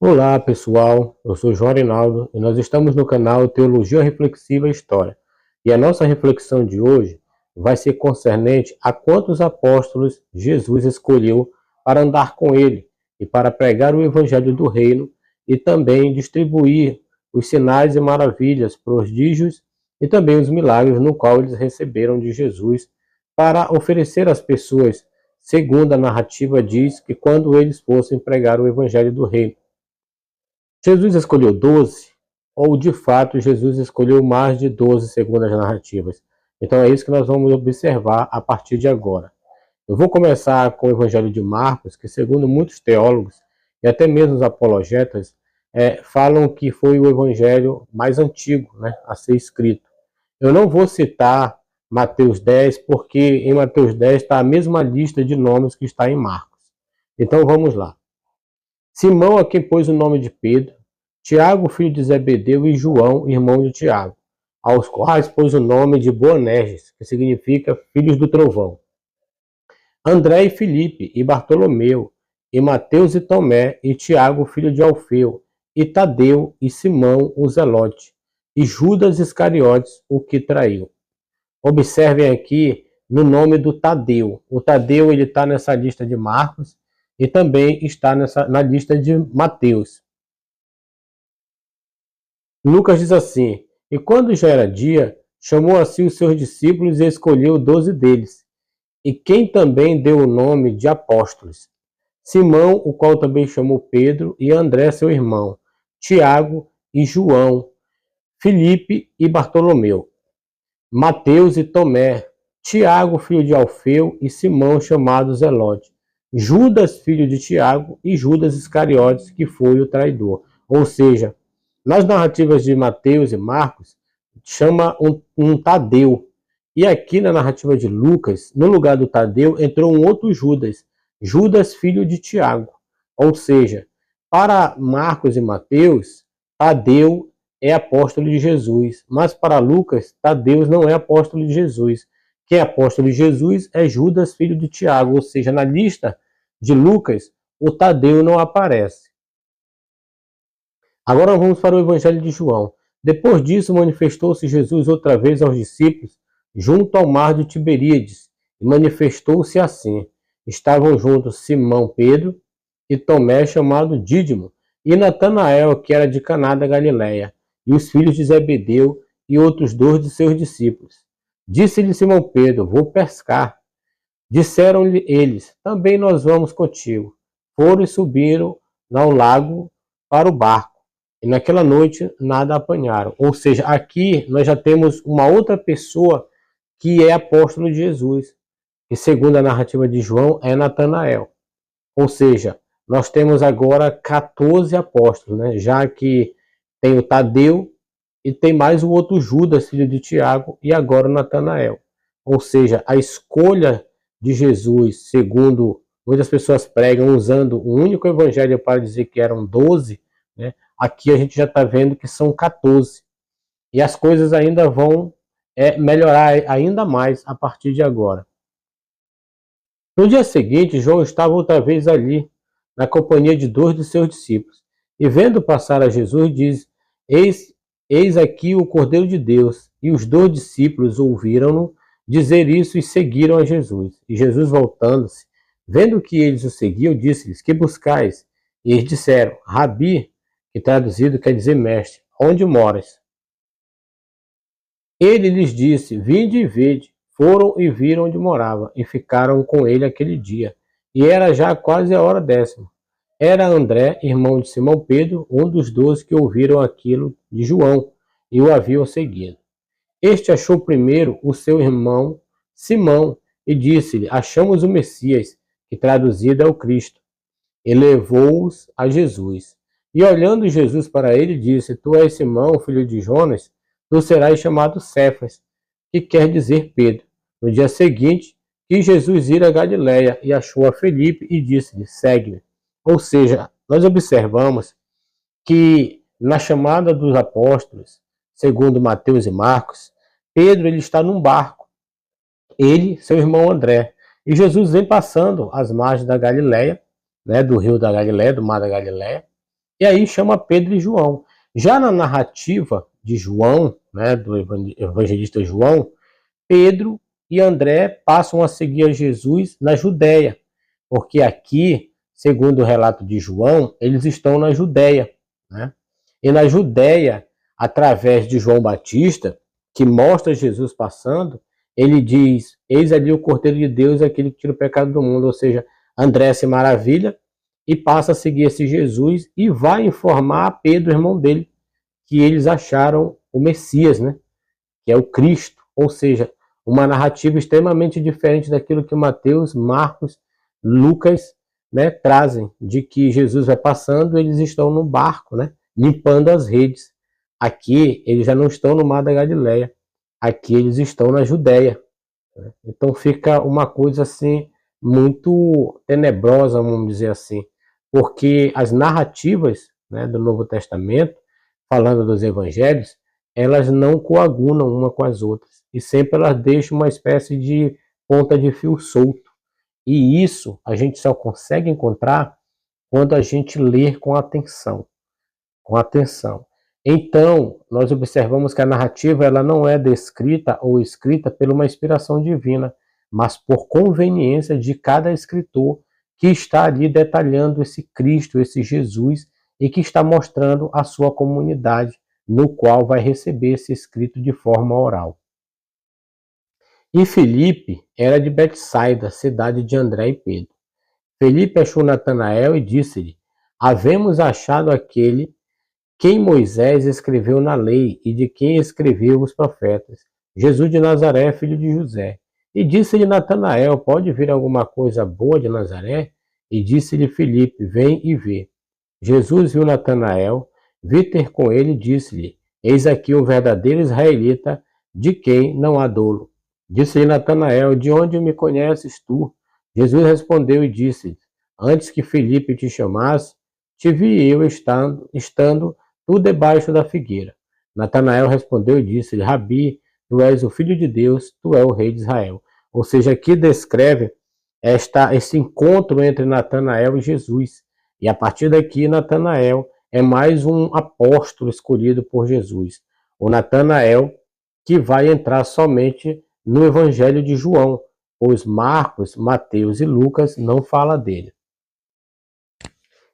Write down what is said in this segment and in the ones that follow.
Olá pessoal, eu sou João Arinaldo e nós estamos no canal Teologia Reflexiva e História. E a nossa reflexão de hoje vai ser concernente a quantos apóstolos Jesus escolheu para andar com ele e para pregar o evangelho do reino e também distribuir os sinais e maravilhas, prodígios e também os milagres no qual eles receberam de Jesus para oferecer às pessoas, segundo a narrativa diz, que quando eles fossem pregar o evangelho do reino. Jesus escolheu 12, ou de fato Jesus escolheu mais de 12 segundo as narrativas? Então é isso que nós vamos observar a partir de agora. Eu vou começar com o Evangelho de Marcos, que segundo muitos teólogos e até mesmo os apologetas, falam que foi o evangelho mais antigo, né, a ser escrito. Eu não vou citar Mateus 10, porque em Mateus 10 está a mesma lista de nomes que está em Marcos. Então vamos lá. Simão, a quem pôs o nome de Pedro, Tiago, filho de Zebedeu, e João, irmão de Tiago, aos quais pôs o nome de Boanerges, que significa filhos do trovão. André e Filipe, e Bartolomeu, e Mateus e Tomé, e Tiago, filho de Alfeu, e Tadeu, e Simão, o Zelote, e Judas Iscariotes, o que traiu. Observem aqui no nome do Tadeu. O Tadeu ele está nessa lista de Marcos e também está na lista de Mateus. Lucas diz assim: E quando já era dia, chamou a si os seus discípulos e escolheu 12 deles, e quem também deu o nome de apóstolos: Simão, o qual também chamou Pedro, e André, seu irmão, Tiago e João, Filipe e Bartolomeu, Mateus e Tomé, Tiago, filho de Alfeu, e Simão, chamado Zelote, Judas, filho de Tiago, e Judas Iscariotes, que foi o traidor. Ou seja, nas narrativas de Mateus e Marcos, chama um Tadeu. E aqui na narrativa de Lucas, no lugar do Tadeu, entrou um outro Judas, Judas, filho de Tiago. Ou seja, para Marcos e Mateus, Tadeu é apóstolo de Jesus, mas para Lucas, Tadeu não é apóstolo de Jesus. Quem é apóstolo de Jesus é Judas, filho de Tiago, ou seja, na lista de Lucas, o Tadeu não aparece. Agora vamos para o Evangelho de João. Depois disso, manifestou-se Jesus outra vez aos discípulos, junto ao mar de Tiberíades, e manifestou-se assim. Estavam juntos Simão Pedro e Tomé, chamado Dídimo, e Natanael, que era de Caná da Galileia, e os filhos de Zebedeu e outros 2 de seus discípulos. Disse-lhe Simão Pedro: Vou pescar. Disseram-lhe eles: Também nós vamos contigo. Foram e subiram ao lago para o barco, e naquela noite nada apanharam. Ou seja, aqui nós já temos uma outra pessoa que é apóstolo de Jesus, que segundo a narrativa de João é Natanael. Ou seja, nós temos agora 14 apóstolos, né? Já que tem o Tadeu e tem mais o outro Judas, filho de Tiago, e agora o Natanael. Ou seja, a escolha de Jesus, segundo muitas pessoas pregam, usando o único evangelho para dizer que eram 12, né? Aqui a gente já está vendo que são 14. E as coisas ainda vão melhorar ainda mais a partir de agora. No dia seguinte, João estava outra vez ali, na companhia de 2 de seus discípulos. E vendo passar a Jesus, diz: Eis aqui o Cordeiro de Deus. E os 2 discípulos ouviram-no dizer isso e seguiram a Jesus. E Jesus, voltando-se, vendo que eles o seguiam, disse-lhes: Que buscais? E eles disseram: Rabi, que traduzido quer dizer mestre, onde moras? Ele lhes disse: Vinde e vede. Foram e viram onde morava, e ficaram com ele aquele dia. E era já quase a hora 10ª. Era André, irmão de Simão Pedro, um dos 12 que ouviram aquilo de João, e o haviam seguido. Este achou primeiro o seu irmão Simão, e disse-lhe: Achamos o Messias, que traduzido é o Cristo. E levou-os a Jesus. E olhando Jesus para ele, disse: Tu és Simão, filho de Jonas, tu serás chamado Cefas, que quer dizer Pedro. No dia seguinte, quis Jesus ir a Galiléia e achou a Felipe e disse-lhe: Segue-me. Ou seja, nós observamos que na chamada dos apóstolos, segundo Mateus e Marcos, Pedro ele está num barco, ele, seu irmão André, e Jesus vem passando às margens da Galiléia, né, do rio da Galiléia, do mar da Galiléia, E aí chama Pedro e João. Já na narrativa de João, né, do evangelista João, Pedro e André passam a seguir a Jesus na Judéia, porque aqui, segundo o relato de João, eles estão na Judéia, né? E na Judéia, através de João Batista, que mostra Jesus passando, ele diz: eis ali o Cordeiro de Deus, aquele que tira o pecado do mundo. Ou seja, André se maravilha e passa a seguir esse Jesus e vai informar a Pedro, irmão dele, que eles acharam o Messias, né? Que é o Cristo. Ou seja, uma narrativa extremamente diferente daquilo que Mateus, Marcos, Lucas, né, trazem, de que Jesus vai passando, eles estão no barco, né, limpando as redes. Aqui eles já não estão no Mar da Galileia, aqui eles estão na Judéia, né? Então fica uma coisa assim muito tenebrosa, vamos dizer assim, porque as narrativas, né, do Novo Testamento, falando dos evangelhos, elas não coagunam uma com as outras, e sempre elas deixam uma espécie de ponta de fio solto. E isso a gente só consegue encontrar quando a gente ler com atenção. Com atenção. Então, nós observamos que a narrativa ela não é descrita ou escrita por uma inspiração divina, mas por conveniência de cada escritor que está ali detalhando esse Cristo, esse Jesus, e que está mostrando a sua comunidade, no qual vai receber esse escrito de forma oral. E Filipe era de Betsaida, cidade de André e Pedro. Filipe achou Natanael e disse-lhe: havemos achado aquele quem Moisés escreveu na lei e de quem escreveu os profetas, Jesus de Nazaré, filho de José. E disse-lhe Natanael: pode vir alguma coisa boa de Nazaré? E disse-lhe Filipe: vem e vê. Jesus viu Natanael, vi ter com ele e disse-lhe: eis aqui o verdadeiro israelita, de quem não há dolo. Disse-lhe Natanael: de onde me conheces tu? Jesus respondeu e disse-lhe: antes que Filipe te chamasse, te vi eu estando tu debaixo da figueira. Natanael respondeu e disse-lhe: Rabi, tu és o Filho de Deus, tu és o Rei de Israel. Ou seja, aqui descreve esse encontro entre Natanael e Jesus. E a partir daqui, Natanael é mais um apóstolo escolhido por Jesus. O Natanael que vai entrar somente no Evangelho de João, pois Marcos, Mateus e Lucas não falam dele.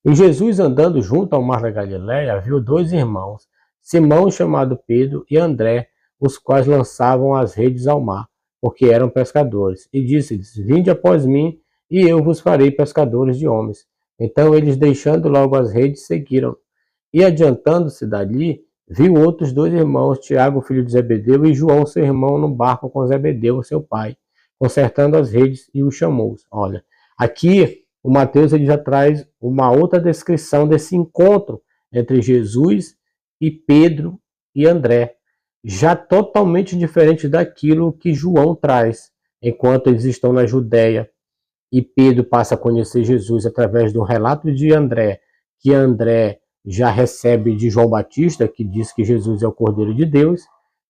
E Jesus, andando junto ao mar da Galileia, viu dois irmãos, Simão, chamado Pedro, e André, os quais lançavam as redes ao mar, porque eram pescadores. E disse-lhes: vinde após mim, e eu vos farei pescadores de homens. Então eles, deixando logo as redes, seguiram. E adiantando-se dali, viu outros dois irmãos, Tiago, filho de Zebedeu, e João, seu irmão, no barco com Zebedeu, seu pai, consertando as redes, e os chamou. Olha, aqui o Mateus ele já traz uma outra descrição desse encontro entre Jesus e Pedro e André, já totalmente diferente daquilo que João traz, enquanto eles estão na Judéia e Pedro passa a conhecer Jesus através do relato de André, que André já recebe de João Batista, que diz que Jesus é o Cordeiro de Deus.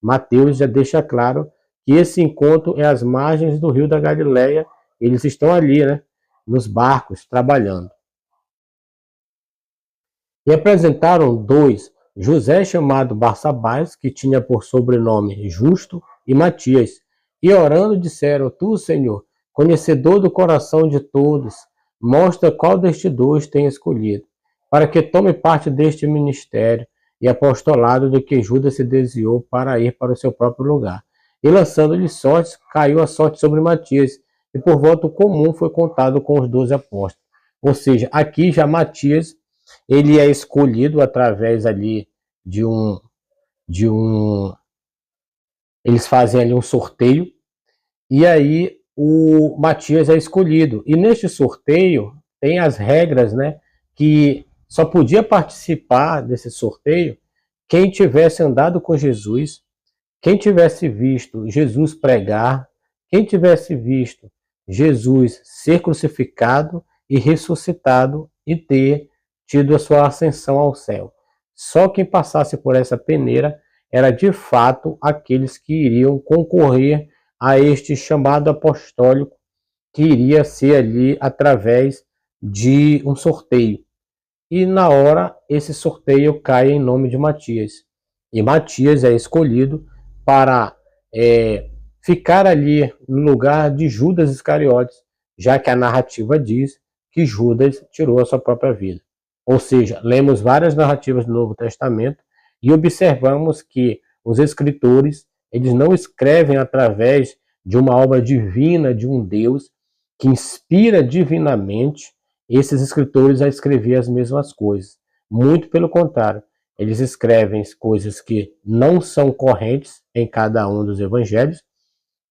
Mateus já deixa claro que esse encontro é às margens do rio da Galileia, eles estão ali, né, nos barcos, trabalhando. E apresentaram dois, José chamado Barsabás, que tinha por sobrenome Justo, e Matias. E orando disseram: tu, Senhor, conhecedor do coração de todos, mostra qual destes dois tem escolhido, para que tome parte deste ministério e apostolado de que Judas se desviou para ir para o seu próprio lugar. E lançando-lhe sortes, caiu a sorte sobre Matias, e por voto comum foi contado com os 12 apóstolos. Ou seja, aqui já Matias, ele é escolhido através ali de um eles fazem ali um sorteio, e aí o Matias é escolhido. E neste sorteio tem as regras, né, que só podia participar desse sorteio quem tivesse andado com Jesus, quem tivesse visto Jesus pregar, quem tivesse visto Jesus ser crucificado e ressuscitado e ter tido a sua ascensão ao céu. Só quem passasse por essa peneira era de fato aqueles que iriam concorrer a este chamado apostólico, que iria ser ali através de um sorteio. e na hora esse sorteio cai em nome de Matias. E Matias é escolhido para ficar ali no lugar de Judas Iscariotes, já que a narrativa diz que Judas tirou a sua própria vida. Ou seja, lemos várias narrativas do Novo Testamento e observamos que os escritores, eles não escrevem através de uma obra divina de um Deus que inspira divinamente esses escritores a escrever as mesmas coisas. Muito pelo contrário, eles escrevem coisas que não são correntes em cada um dos evangelhos,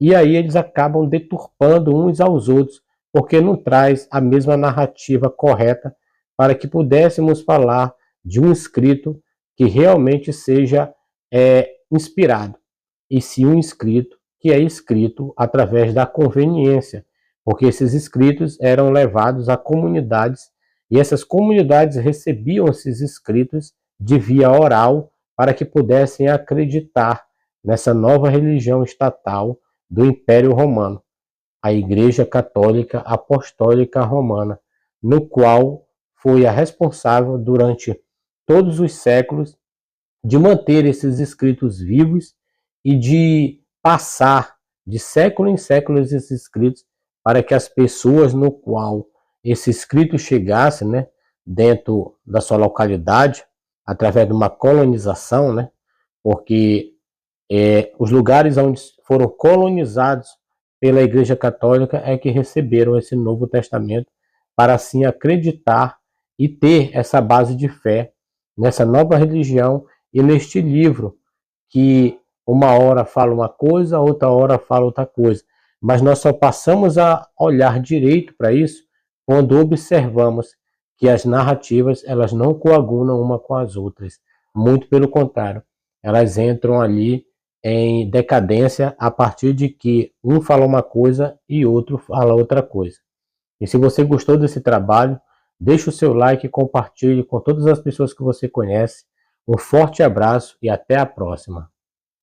e aí eles acabam deturpando uns aos outros, porque não traz a mesma narrativa correta para que pudéssemos falar de um escrito que realmente seja inspirado, e sim um escrito que é escrito através da conveniência, porque esses escritos eram levados a comunidades, e essas comunidades recebiam esses escritos de via oral para que pudessem acreditar nessa nova religião estatal do Império Romano, a Igreja Católica Apostólica Romana, no qual foi a responsável durante todos os séculos de manter esses escritos vivos e de passar de século em século esses escritos para que as pessoas no qual esse escrito chegasse, né, dentro da sua localidade, através de uma colonização, né, porque os lugares onde foram colonizados pela Igreja Católica é que receberam esse Novo Testamento para assim acreditar e ter essa base de fé nessa nova religião e neste livro que uma hora fala uma coisa, outra hora fala outra coisa. Mas nós só passamos a olhar direito para isso quando observamos que as narrativas elas não coagunam uma com as outras. Muito pelo contrário, elas entram ali em decadência a partir de que um fala uma coisa e outro fala outra coisa. E se você gostou desse trabalho, deixe o seu like e compartilhe com todas as pessoas que você conhece. Um forte abraço e até a próxima.